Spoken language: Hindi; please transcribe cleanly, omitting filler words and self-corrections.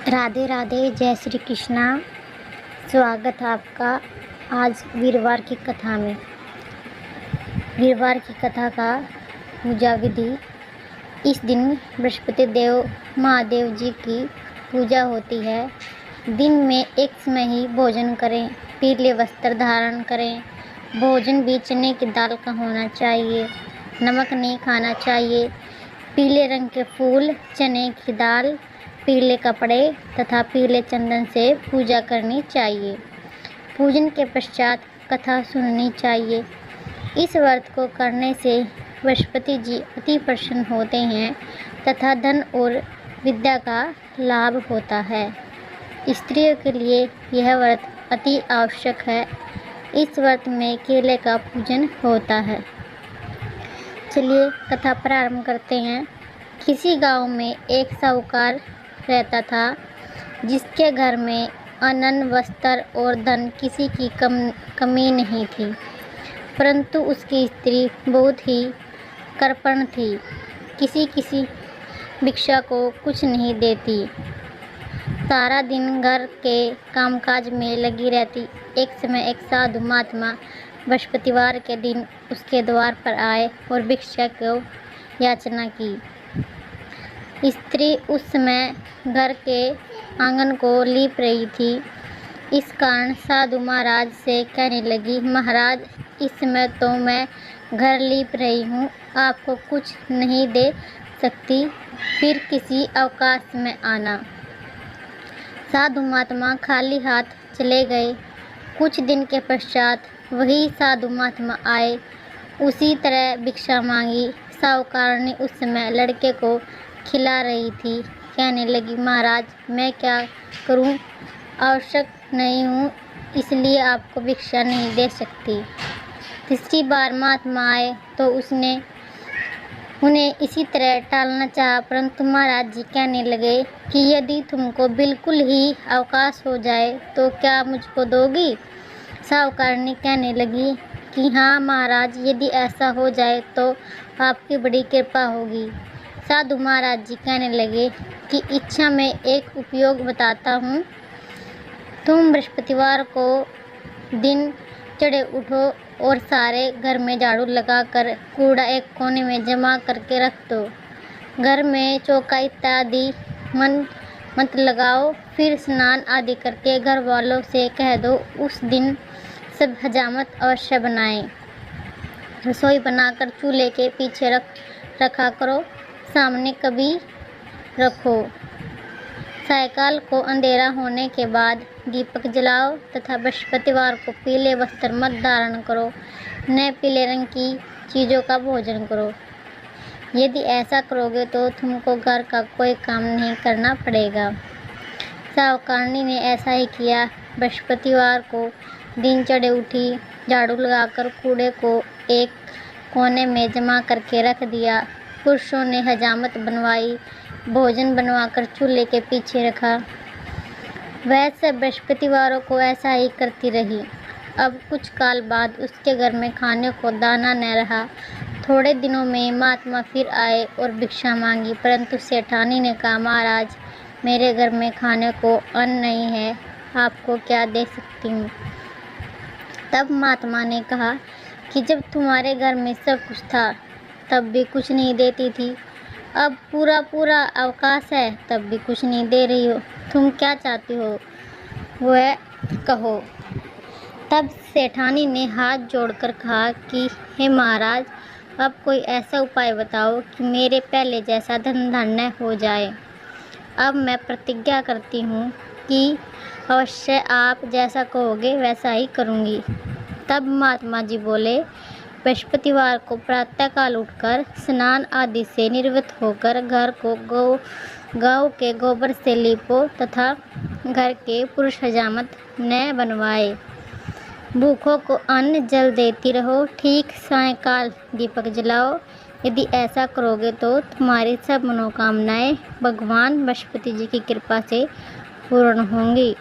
राधे राधे, जय श्री कृष्णा। स्वागत है आपका आज वीरवार की कथा में। वीरवार की कथा का पूजा विधि। इस दिन बृहस्पति देव महादेव जी की पूजा होती है। दिन में एक समय ही भोजन करें, पीले वस्त्र धारण करें। भोजन भी चने की दाल का होना चाहिए, नमक नहीं खाना चाहिए। पीले रंग के फूल, चने की दाल, पीले कपड़े तथा पीले चंदन से पूजा करनी चाहिए। पूजन के पश्चात कथा सुननी चाहिए। इस व्रत को करने से बृहस्पति जी अति प्रसन्न होते हैं तथा धन और विद्या का लाभ होता है। स्त्रियों के लिए यह व्रत अति आवश्यक है। इस व्रत में केले का पूजन होता है। चलिए कथा प्रारंभ करते हैं। किसी गांव में एक साहूकार रहता था, जिसके घर में अन्न, वस्त्र और धन किसी की कमी नहीं थी, परंतु उसकी स्त्री बहुत ही कृपण थी। किसी भिक्षा को कुछ नहीं देती, सारा दिन घर के कामकाज में लगी रहती। एक समय एक साधु महात्मा बृहस्पतिवार के दिन उसके द्वार पर आए और भिक्षा को याचना की। स्त्री उस समय घर के आंगन को लीप रही थी। इस कारण साधु महाराज से कहने लगी, महाराज, इस समय तो मैं घर लीप रही हूँ, आपको कुछ नहीं दे सकती, फिर किसी अवकाश में आना। साधु महात्मा खाली हाथ चले गए। कुछ दिन के पश्चात वही साधु महात्मा आए, उसी तरह भिक्षा मांगी। साहूकार ने उस समय लड़के को खिला रही थी। कहने लगी, महाराज, मैं क्या करूं, आवश्यक नहीं हूं, इसलिए आपको भिक्षा नहीं दे सकती। तीसरी बार महात्मा आए तो उसने उन्हें इसी तरह टालना चाहा, परंतु महाराज जी कहने लगे कि यदि तुमको बिल्कुल ही अवकाश हो जाए तो क्या मुझको दोगी? साहूकार ने कहने लगी कि हाँ महाराज, यदि ऐसा हो जाए तो आपकी बड़ी कृपा होगी। साधु महाराज जी कहने लगे कि इच्छा में एक उपयोग बताता हूँ। तुम बृहस्पतिवार को दिन चढ़े उठो और सारे घर में झाड़ू लगाकर कूड़ा एक कोने में जमा करके रख दो। घर में चौका इत्यादि मत लगाओ। फिर स्नान आदि करके घर वालों से कह दो उस दिन सब हजामत अवश्य बनाएं। रसोई बनाकर चूल्हे के पीछे रखा करो, सामने कभी रखो। सायकाल को अंधेरा होने के बाद दीपक जलाओ तथा बृहस्पतिवार को पीले वस्त्र मत धारण करो, न पीले रंग की चीज़ों का भोजन करो। यदि ऐसा करोगे तो तुमको घर का कोई काम नहीं करना पड़ेगा। साहूकारनी ने ऐसा ही किया। बृहस्पतिवार को दिन चढ़े उठी, झाड़ू लगाकर कूड़े को एक कोने में जमा करके रख दिया। पुरुषों ने हजामत बनवाई, भोजन बनवाकर चूल्हे के पीछे रखा। वह सब बृहस्पतिवारों को ऐसा ही करती रही। अब कुछ काल बाद उसके घर में खाने को दाना न रहा। थोड़े दिनों में महात्मा फिर आए और भिक्षा मांगी, परंतु सेठानी ने कहा, महाराज, मेरे घर में खाने को अन्न नहीं है, आपको क्या दे सकती हूँ। तब महात्मा ने कहा कि जब तुम्हारे घर में सब कुछ था तब भी कुछ नहीं देती थी, अब पूरा अवकाश है तब भी कुछ नहीं दे रही हो, तुम क्या चाहती हो वह कहो। तब सेठानी ने हाथ जोड़कर कहा कि हे महाराज, अब कोई ऐसा उपाय बताओ कि मेरे पहले जैसा धन धान्य हो जाए। अब मैं प्रतिज्ञा करती हूँ कि अवश्य आप जैसा कहोगे वैसा ही करूँगी। तब महात्मा जी बोले, बृहस्पतिवार को प्रातःकाल उठकर स्नान आदि से निवृत्त होकर घर को गौ के गोबर से लीपो तथा घर के पुरुष हजामत न बनवाए। भूखों को अन्न जल देती रहो। ठीक सायंकाल दीपक जलाओ। यदि ऐसा करोगे तो तुम्हारी सब मनोकामनाएं भगवान बृहस्पति जी की कृपा से पूर्ण होंगी।